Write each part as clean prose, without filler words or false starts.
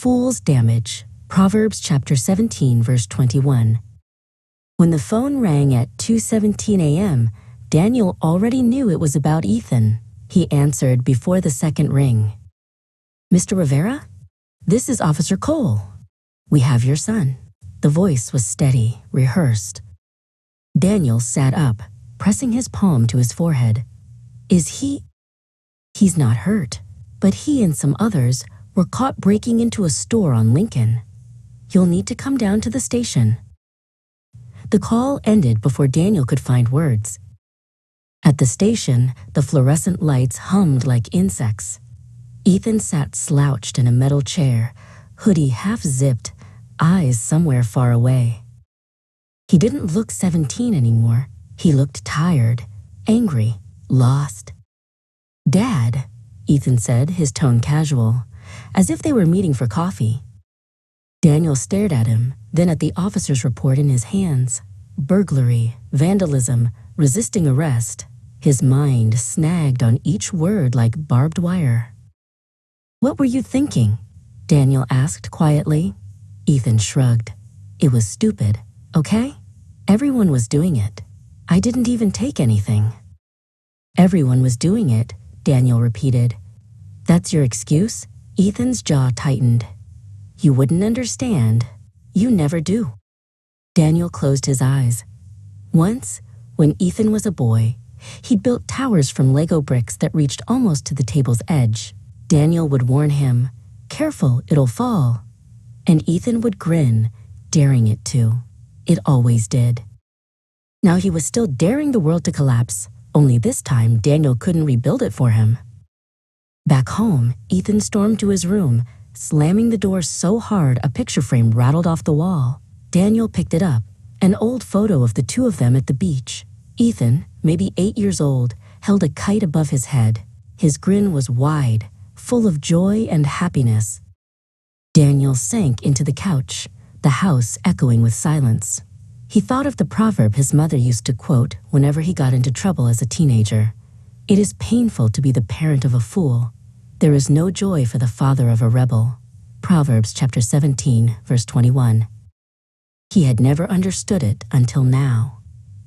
fool's damage. Proverbs chapter 17, verse 21. When the phone rang at 2:17 a.m., Daniel already knew it was about Ethan. He answered before the second ring. "Mr. Rivera? This is Officer Cole. We have your son." The voice was steady, rehearsed. Daniel sat up, pressing his palm to his forehead. "Is he?" "He's not hurt, but he and some others were caught breaking into a store on Lincoln. You'll need to come down to the station." The call ended before Daniel could find words. At the station, the fluorescent lights hummed like insects. Ethan sat slouched in a metal chair, hoodie half-zipped, eyes somewhere far away. He didn't look 17 anymore. He looked tired, angry, lost. "Dad," Ethan said, his tone casual, as if they were meeting for coffee. Daniel stared at him, then at the officer's report in his hands. Burglary, vandalism, resisting arrest. His mind snagged on each word like barbed wire. "What were you thinking?" Daniel asked quietly. Ethan shrugged. "It was stupid, okay? Everyone was doing it. I didn't even take anything." "Everyone was doing it," Daniel repeated. "That's your excuse?" Ethan's jaw tightened. "You wouldn't understand. You never do." Daniel closed his eyes. Once, when Ethan was a boy, he'd built towers from Lego bricks that reached almost to the table's edge. Daniel would warn him, "Careful, it'll fall." And Ethan would grin, daring it to. It always did. Now he was still daring the world to collapse, only this time Daniel couldn't rebuild it for him. Back home, Ethan stormed to his room, slamming the door so hard a picture frame rattled off the wall. Daniel picked it up, an old photo of the two of them at the beach. Ethan, maybe 8 years old, held a kite above his head. His grin was wide, full of joy and happiness. Daniel sank into the couch, the house echoing with silence. He thought of the proverb his mother used to quote whenever he got into trouble as a teenager. "It is painful to be the parent of a fool. There is no joy for the father of a rebel." Proverbs chapter 17, verse 21. He had never understood it until now.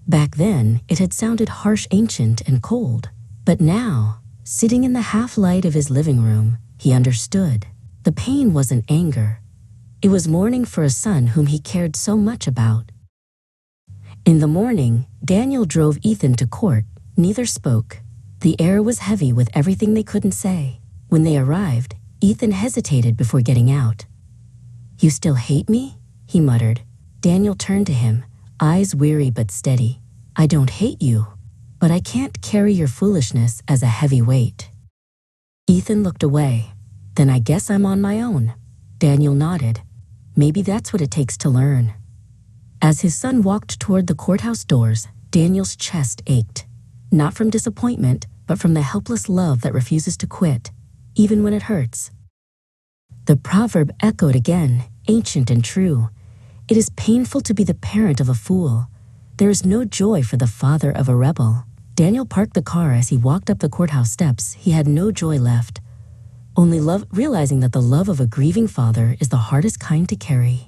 Back then, it had sounded harsh, ancient, and cold. But now, sitting in the half-light of his living room, he understood. The pain wasn't anger. It was mourning for a son whom he cared so much about. In the morning, Daniel drove Ethan to court. Neither spoke. The air was heavy with everything they couldn't say. When they arrived, Ethan hesitated before getting out. "You still hate me?" he muttered. Daniel turned to him, eyes weary but steady. "I don't hate you, but I can't carry your foolishness as a heavy weight." Ethan looked away. "Then I guess I'm on my own." Daniel nodded. Maybe that's what it takes to learn. As his son walked toward the courthouse doors, Daniel's chest ached. Not from disappointment, but from the helpless love that refuses to quit, even when it hurts. The proverb echoed again, ancient and true. It is painful to be the parent of a fool. There is no joy for the father of a rebel. Daniel parked the car as he walked up the courthouse steps. He had no joy left. Only love, realizing that the love of a grieving father is the hardest kind to carry.